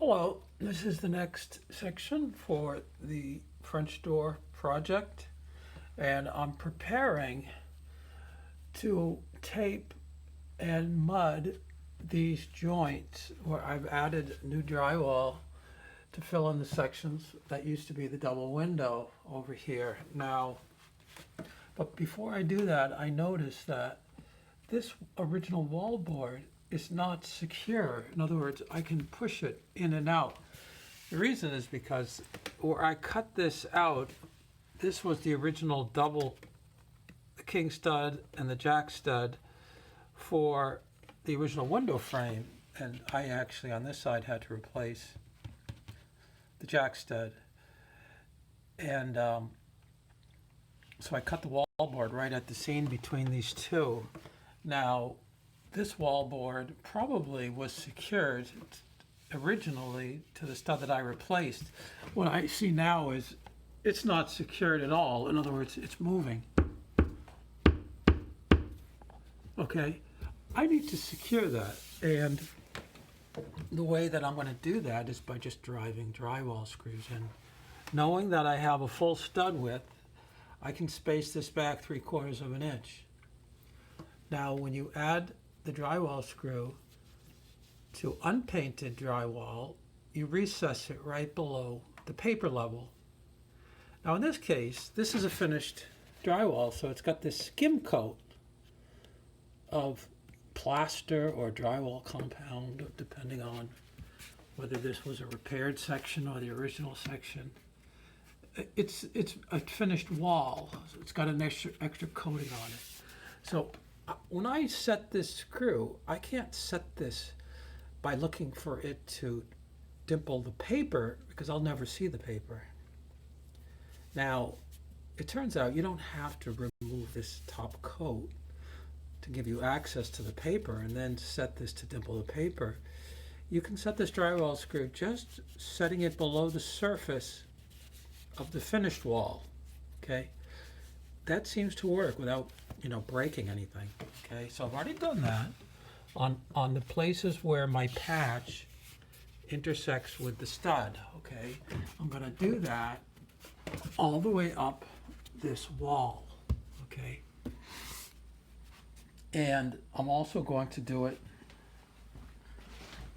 Hello, this is the next section for the French door project, and I'm preparing to tape and mud these joints where I've added new drywall to fill in the sections that used to be the double window over here now. But before I do that, I noticed that this original wallboard is not secure. In other words, I can push it in and out. The reason is because where I cut this out, this was the original double king stud and the jack stud for the original window frame, and I actually on this side had to replace the jack stud, and so I cut the wallboard right at the seam between these two. Now, this wallboard probably was secured originally to the stud that I replaced. What I see now is it's not secured at all. In other words, it's moving. Okay, I need to secure that, and the way that I'm going to do that is by just driving drywall screws in. Knowing that I have a full stud width, I can space this back 3/4 of an inch. Now, when you add the drywall screw to unpainted drywall, you recess it right below the paper level. Now, in this case, this is a finished drywall, so it's got this skim coat of plaster or drywall compound, depending on whether this was a repaired section or the original section. It's a finished wall, so it's got an extra coating on it. So when I set this screw, I can't set this by looking for it to dimple the paper, because I'll never see the paper. Now, it turns out you don't have to remove this top coat to give you access to the paper and then set this to dimple the paper. You can set this drywall screw just setting it below the surface of the finished wall. Okay, that seems to work without breaking anything. Okay, so I've already done that on the places where my patch intersects with the stud. Okay, I'm going to do that all the way up this wall. Okay, and I'm also going to do it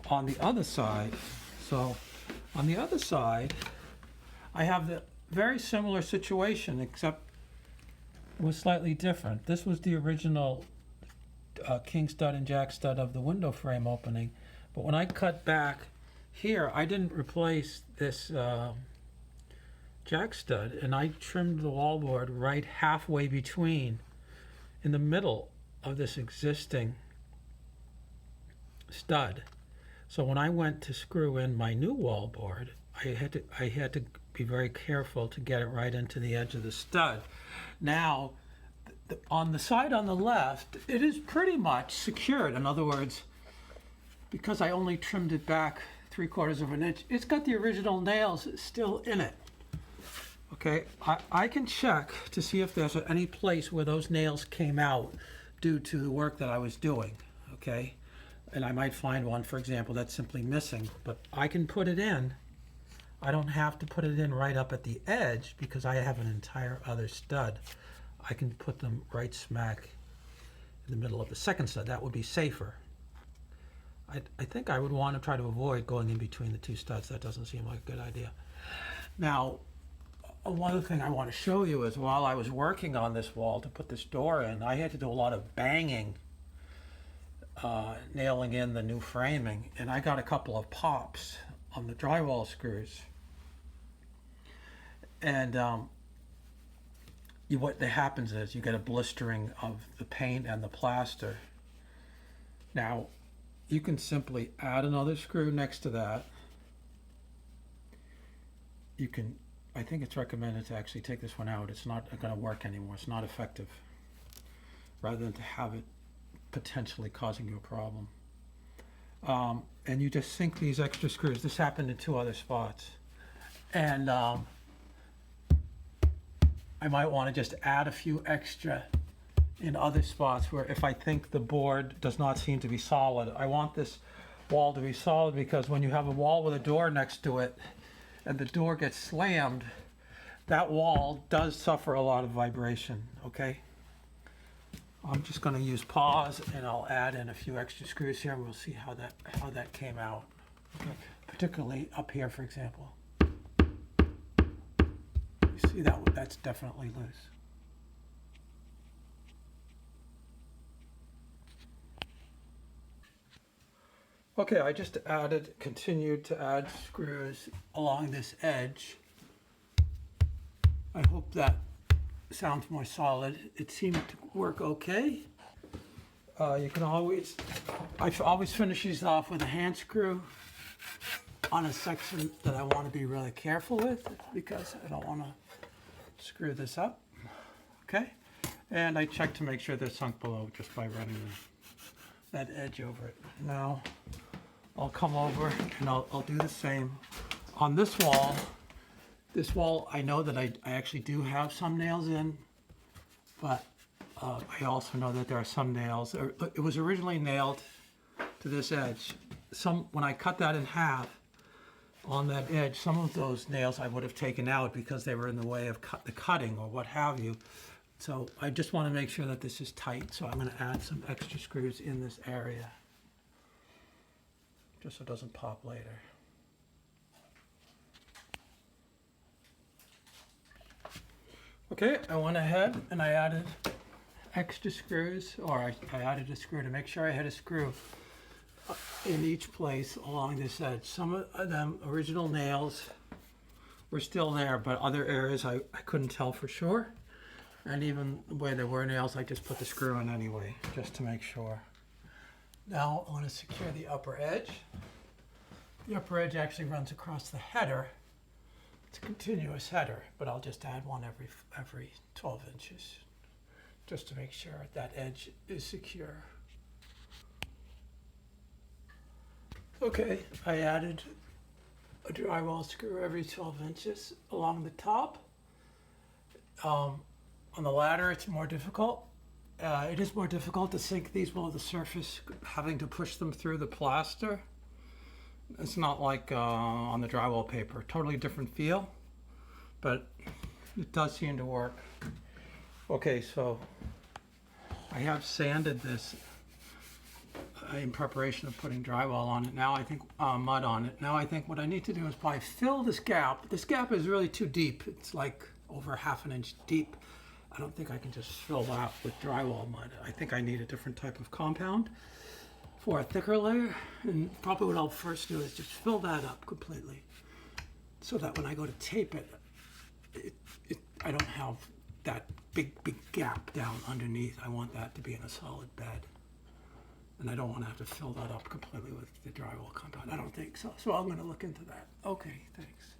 on the other side. So on the other side, I have the very similar situation, except was slightly different. This was the original king stud and jack stud of the window frame opening, but when I cut back here, I didn't replace this jack stud, and I trimmed the wallboard right halfway between, in the middle of this existing stud. So when I went to screw in my new wallboard, I had to be very careful to get it right into the edge of the stud. Now, on the side on the left, it is pretty much secured. In other words, because I only trimmed it back 3/4 of an inch, it's got the original nails still in it. Okay, I can check to see if there's any place where those nails came out due to the work that I was doing. Okay, and I might find one, for example, that's simply missing, but I can put it in. I don't have to put it in right up at the edge because I have an entire other stud. I can put them right smack in the middle of the second stud. That would be safer. I think I would want to try to avoid going in between the two studs. That doesn't seem like a good idea. Now, one other thing I want to show you is while I was working on this wall to put this door in, I had to do a lot of banging, nailing in the new framing, and I got a couple of pops on the drywall screws. And what happens is you get a blistering of the paint and the plaster. Now, you can simply add another screw next to that. You can, I think it's recommended to actually take this one out. It's not going to work anymore. It's not effective, rather than to have it potentially causing you a problem. And you just sink these extra screws. This happened in 2 other spots. And I might want to just add a few extra in other spots where if I think the board does not seem to be solid. I want this wall to be solid, because when you have a wall with a door next to it and the door gets slammed, that wall does suffer a lot of vibration, okay? I'm just going to use pause, and I'll add in a few extra screws here, and we'll see how that came out. Okay? Particularly up here, for example. You see that's definitely loose. Okay, I just continued to add screws along this edge. I hope that sounds more solid. It seemed to work okay. I always finish these off with a hand screw on a section that I want to be really careful with, because I don't want to screw this up. Okay, and I check to make sure they're sunk below just by running that edge over it. Now I'll come over and I'll do the same on this wall. This wall, I know that I actually do have some nails in, but I also know that there are some nails. It was originally nailed to this edge. When I cut that in half on that edge, some of those nails I would have taken out because they were in the way of the cutting or what have you. So I just want to make sure that this is tight. So I'm going to add some extra screws in this area, just so it doesn't pop later. Okay, I went ahead and I added extra screws, or I added a screw to make sure I had a screw in each place along this edge. Some of them original nails were still there, but other areas I couldn't tell for sure. And even where there were nails, I just put the screw in anyway, just to make sure. Now I want to secure the upper edge. The upper edge actually runs across the header. It's a continuous header, but I'll just add one every 12 inches, just to make sure that edge is secure. Okay, I added a drywall screw every 12 inches along the top. On the ladder, it's more difficult. It is more difficult to sink these below the surface, having to push them through the plaster. It's not like on the drywall paper, totally different feel, but it does seem to work. Okay, so I have sanded this in preparation of putting drywall on it. Now I think mud on it. Now I think what I need to do is probably fill this gap. This gap is really too deep. It's like over ½ an inch deep. I don't think I can just fill that with drywall mud. I think I need a different type of compound for a thicker layer. And probably what I'll first do is just fill that up completely, so that when I go to tape it, I don't have that big gap down underneath. I want that to be in a solid bed. And I don't want to have to fill that up completely with the drywall compound. I don't think so. So I'm going to look into that. Okay, thanks.